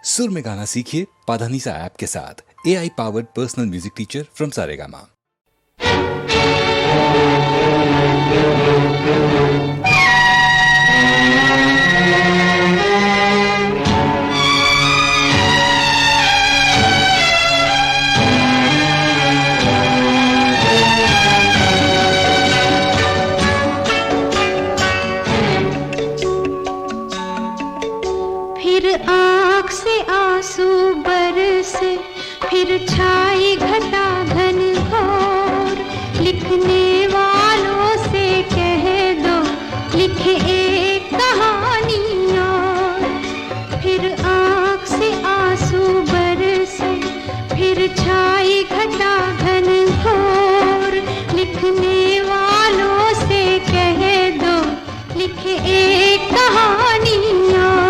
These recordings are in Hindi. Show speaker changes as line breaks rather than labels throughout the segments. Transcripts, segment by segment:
सुर में गाना सीखिए पाधानीसा ऐप के साथ। AI powered personal music teacher from Saregama.
आँख से आंसू बरसे, फिर छाई घटा घन घोर। लिखने वालों से कह दो, लिखे एक कहानी और। फिर आँख से आंसू बरसे, फिर छाई घटा घन घोर। लिखने वालों से कह दो, लिखे एक कहानी और।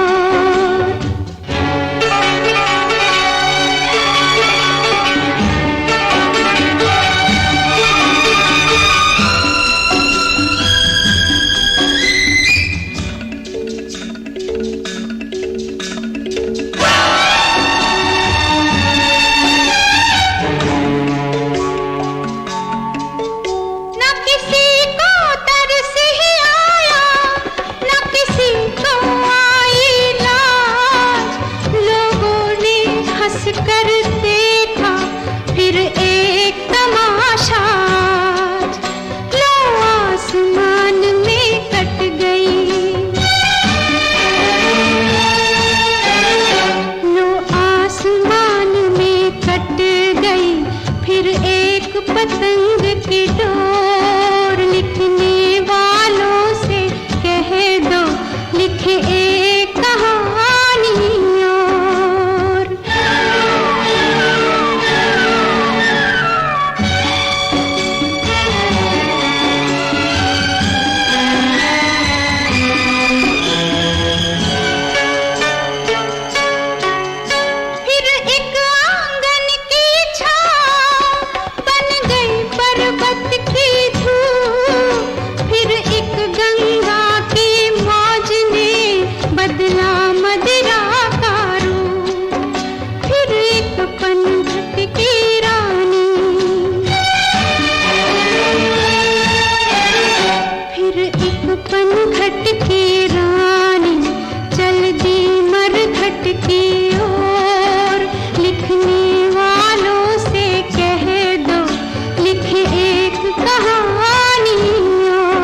पतंग की डोर। लिखने वालों से कह दो, लिखे एक कहानी और। फिर एक आंगन की छाँव बन गई पर्वत की धूप। फिर एक गंगा की मौज ने बदला मदिरा का रूप। फिर एक पनघट की रानी, फिर एक पनघट की रानी चल दी मरघट की ओर। लिखने वालों से कह दो, लिखे एक कहानी और।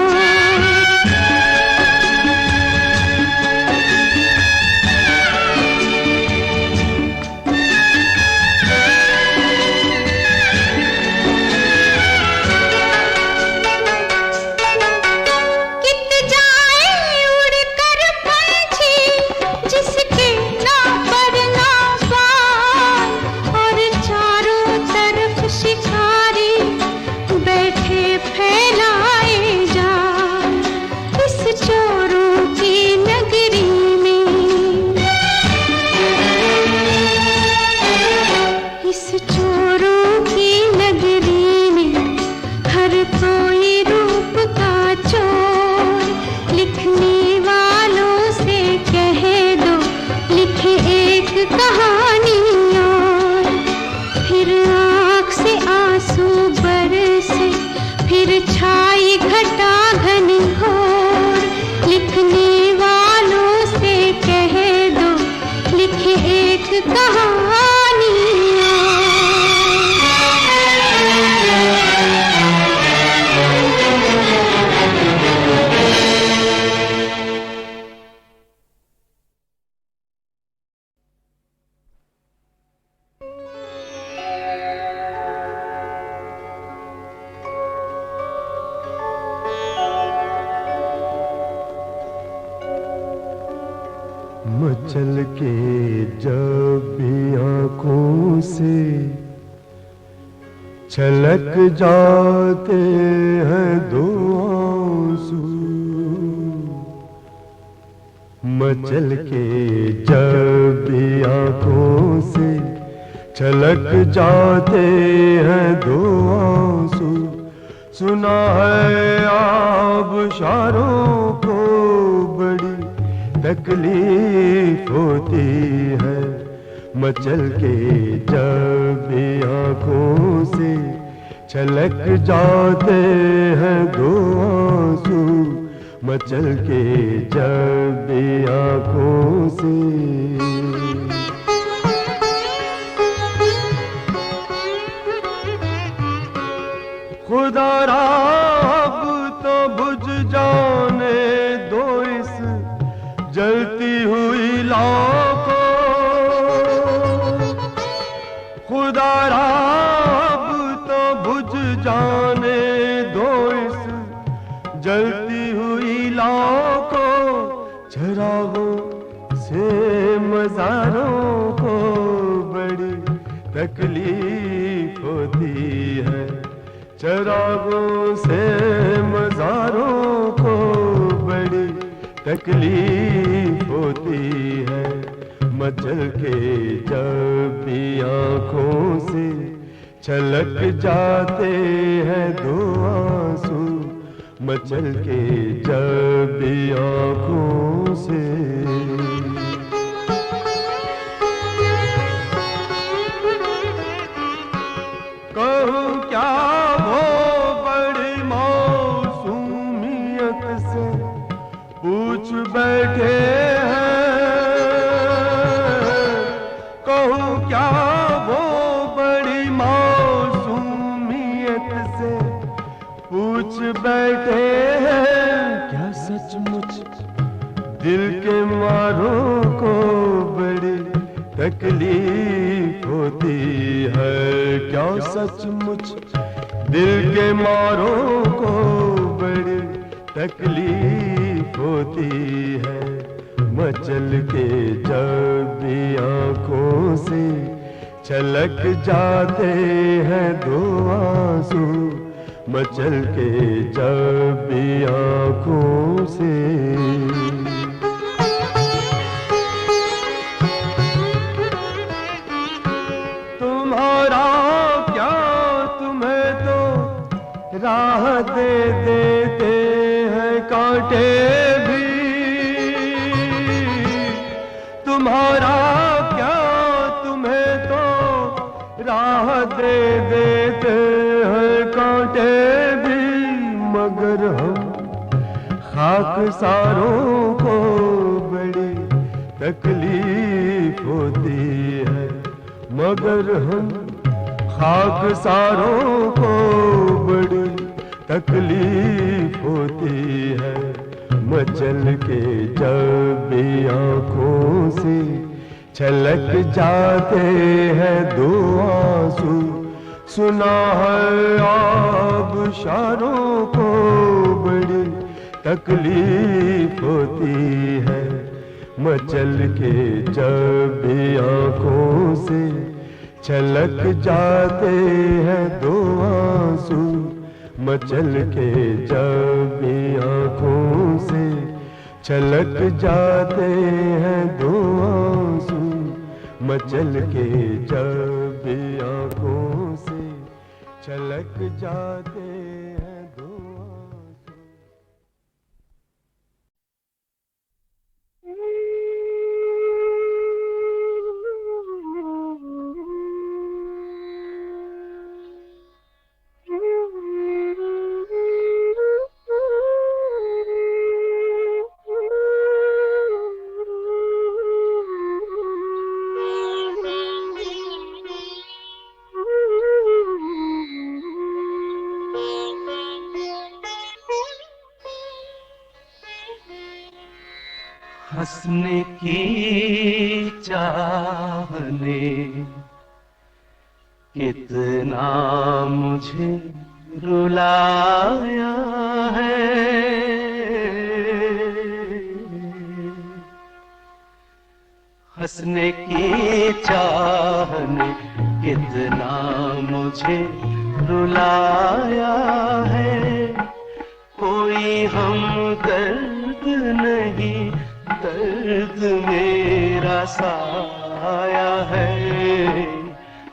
कित जाए उड़कर पंछी, जिसके ना पर ना बाल। और चारों तरफ शिकारी बैठे फैलाए जाल। इस चोरों की नगरी में, इस चोरों की नगरी में हर कोई रूप का चोर। लिखने वालों से कह दो, लिखे एक कहानी और। फिर आँख से आंसू बरसे, फिर छाई घटा घन घोर। लिखने वालों से कह दो, लिखे एक कहानी और।
मचल के जब भी आँखों से छलक जाते हैं दो आंसू। मचल के जब भी आँखों से छलक जाते हैं दो आंसू। सुना है आबशारों को बड़ी तकलीफ होती है मचल के जब भी आंखों से छलक जाते हैं दो आंसू, मचल के जब भी आंखों से। खुदारा अब तो बुझ जाने दो इस जलती हुई लौ को, खुदारा अब तो बुझ जाने दो इस जलती हुई लौ को। चरागों से मज़ारों को बड़ी तकलीफ होती है, चरागों से मज़ारों को बड़ी तकलीफ होती है। मचल के जब भी आँखों से छलक जाते हैं दो आंसू, मचल के जब भी आँखों से। कहूँ क्या वो बड़ी मौसूमियत से पूछ बैठे हैं, कहूँ क्या वो बड़ी मौसूमियत से पूछ बैठे हैं। क्या सचमुच दिल के मारों को बड़ी तकलीफ होती है, क्या सचमुच दिल के मारों को बड़ी तकलीफ होती है। मचल के जब भी आँखों से छलक जाते हैं दो आंसू, मचल के जब भी आँखों से। राह दे देते हैं कांटे भी, तुम्हारा क्या तुम्हें तो राह दे देते हैं कांटे भी। मगर हम खाकसारों को बड़ी तकलीफ होती है, मगर हम खाकसारों को बड़ी तकलीफ होती है। मचल के जब भी आँखों से छलक जाते हैं दो आंसू, सुना है आबशारों को बड़ी तकलीफ होती है। मचल के जब भी आँखों से छलक जाते हैं दो आंसू, मचल के जब भी आँखों से छलक जाते हैं दो आंसू, मचल के जब भी आँखों से छलक जाते हैं दो आंसू।
हंसने की चाहने कितना मुझे रुलाया है, हंसने की चाहने कितना मुझे रुलाया है। कोई हमदर्द नहीं, दर्द मेरा साया है।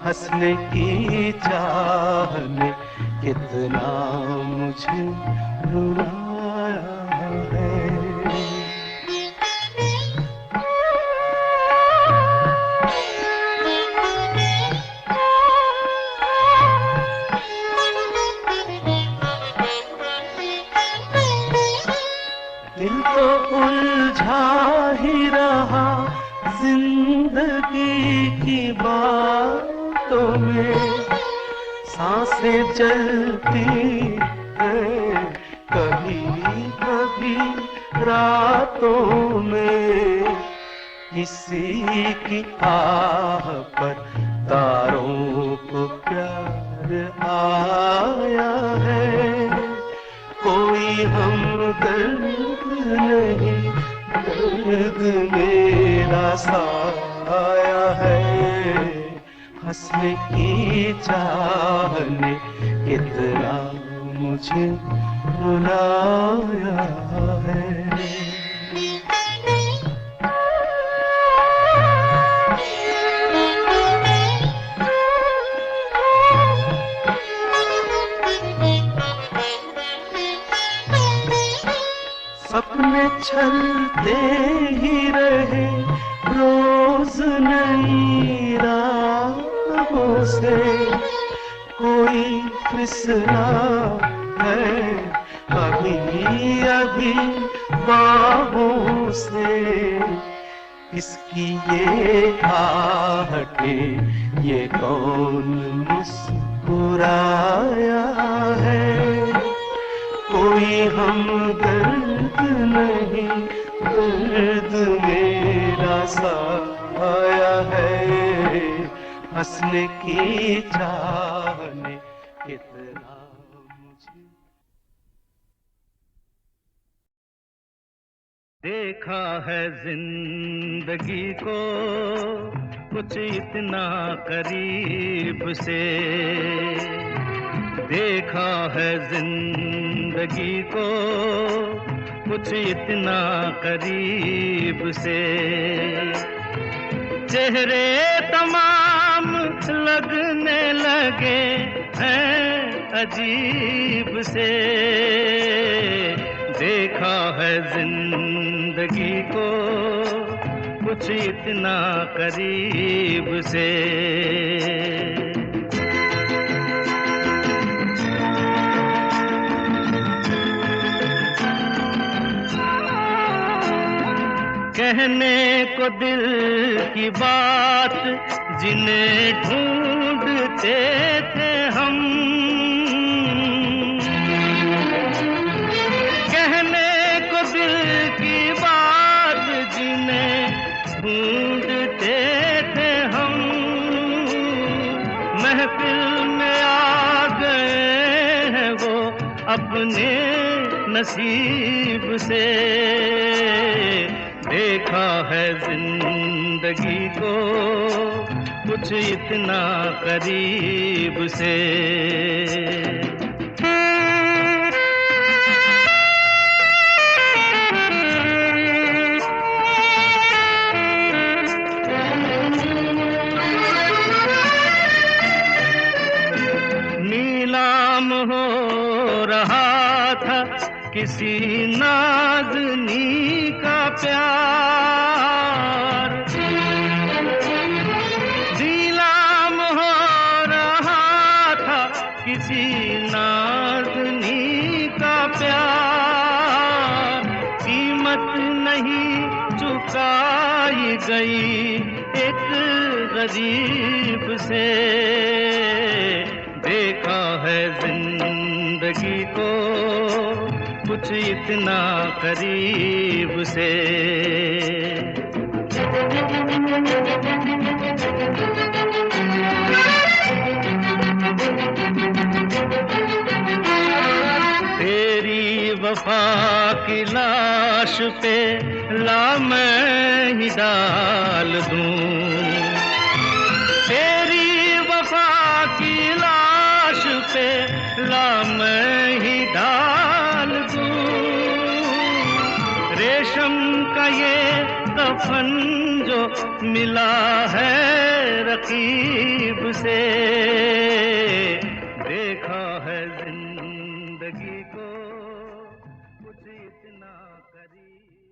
हंसने की चाहने कितना मुझे रुलाया है। जिंदगी की बातों में सांसें चलती हैं कभी कभी रातों में। किसी की आह पर तारों को प्यार आया है, कोई हमदर्द नहीं, दर्द मेरा साया है। हंसने की चाह ने कितना मुझे रुलाया है। सपने चलते ही रहे रोज नई राहों से, कोई फिसला है अभी अभी बाहों से। इसकी ये आहटें ये कौन मुस्कुराया है, कोई हमदर्द नहीं, दर्द मेरा साया है। हंसने की चाह ने कितना मुझे देखा है जिंदगी को कुछ इतना करीब से, देखा है जिंदगी को कुछ इतना करीब से। चेहरे तमाम लगने लगे हैं अजीब से, देखा है जिंदगी को कुछ इतना करीब से। कहने को दिल की बात जिन्हें ढूंढते थे हम, कहने को दिल की बात जिन्हें ढूंढते थे हम, महफिल में आ गए हैं वो अपने नसीब से। देखा है जिंदगी को कुछ इतना करीब से। नीलाम हो रहा था किसी नाज़नी का प्यार, नीलाम हो रहा था किसी नाज़नी का प्यार। कीमत नहीं चुकाई गई एक गरीब से, देखा है जिंदगी को कुछ इतना करीब से। तेरी वफा की लाश पे ला मैं ही डाल दूं, तेरी वफा की लाश पे ला मैं ही डाल दूं। रेशम का ये कफन जो मिला है रकीब से, देखा है जिंदगी को कुछ इतना करीब।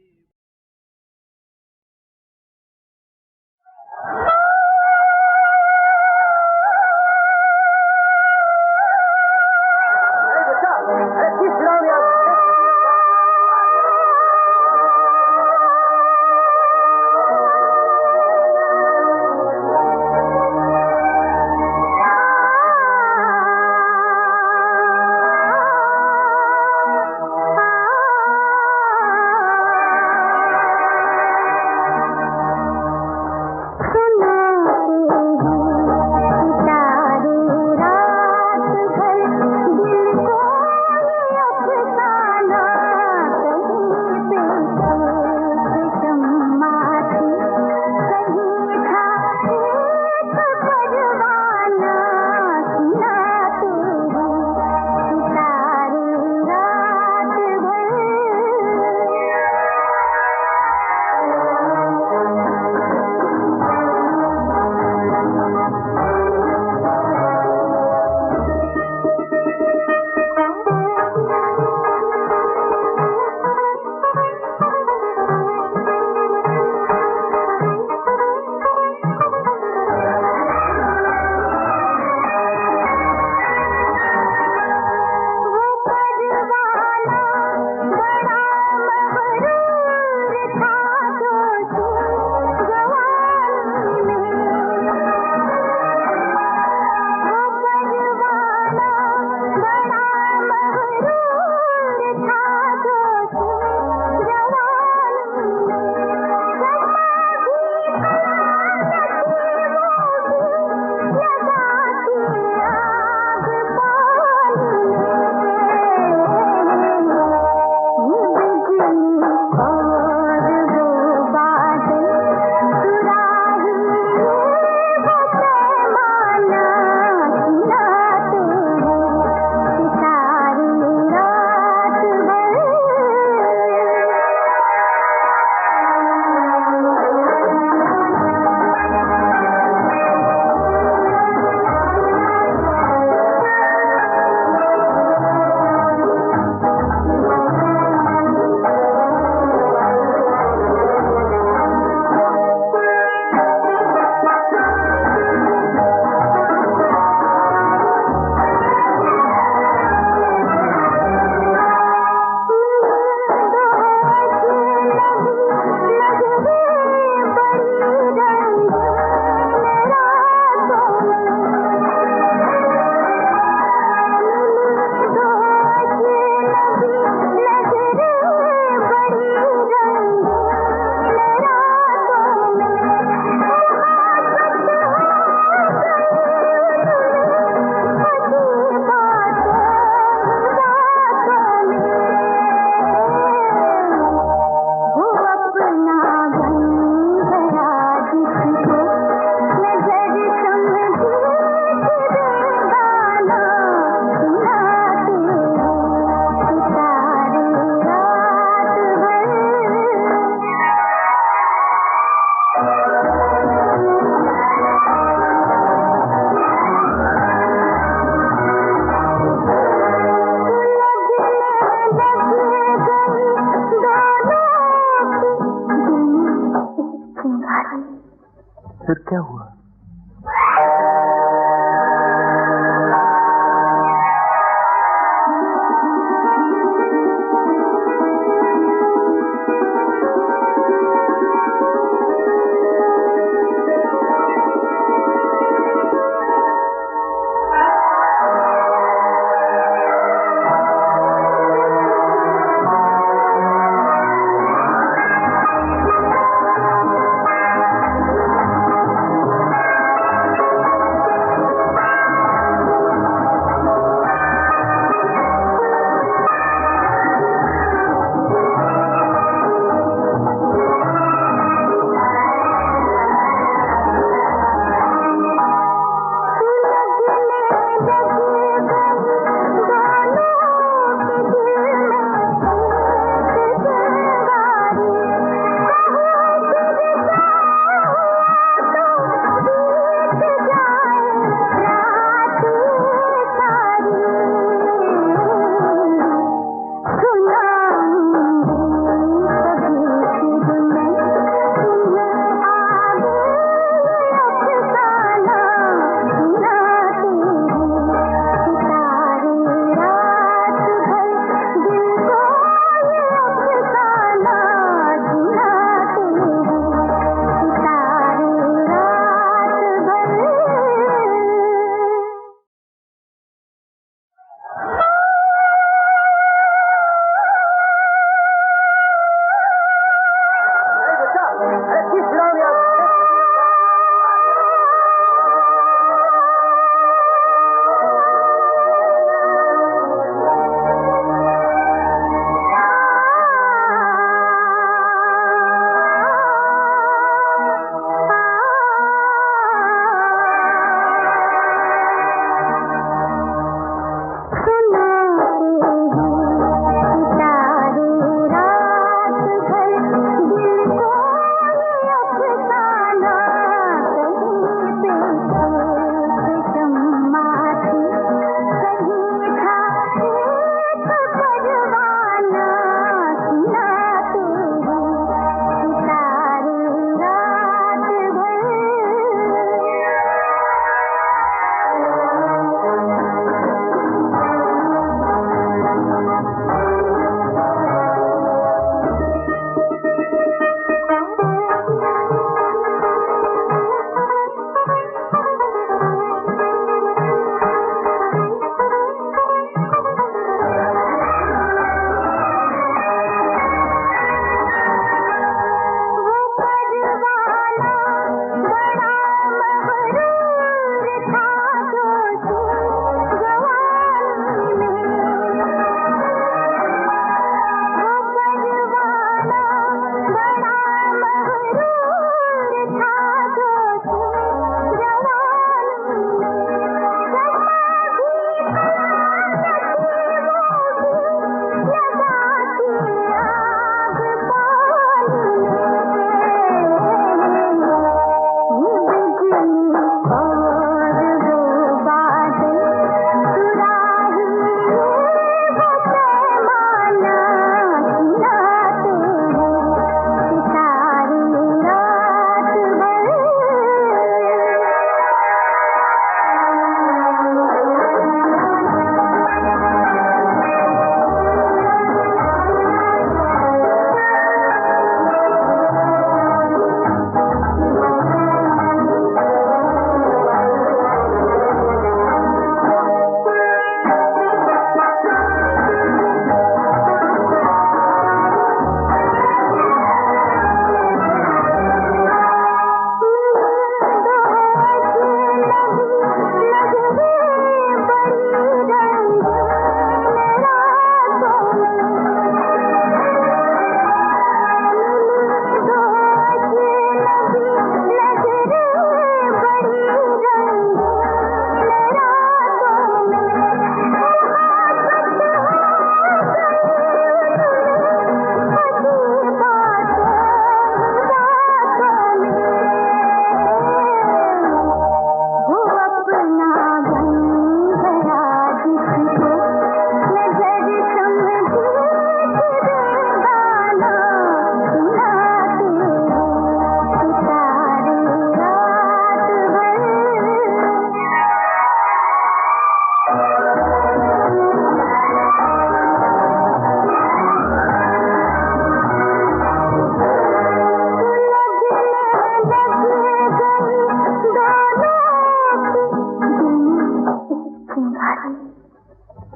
क्या हुआ?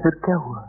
फिर क्या हुआ?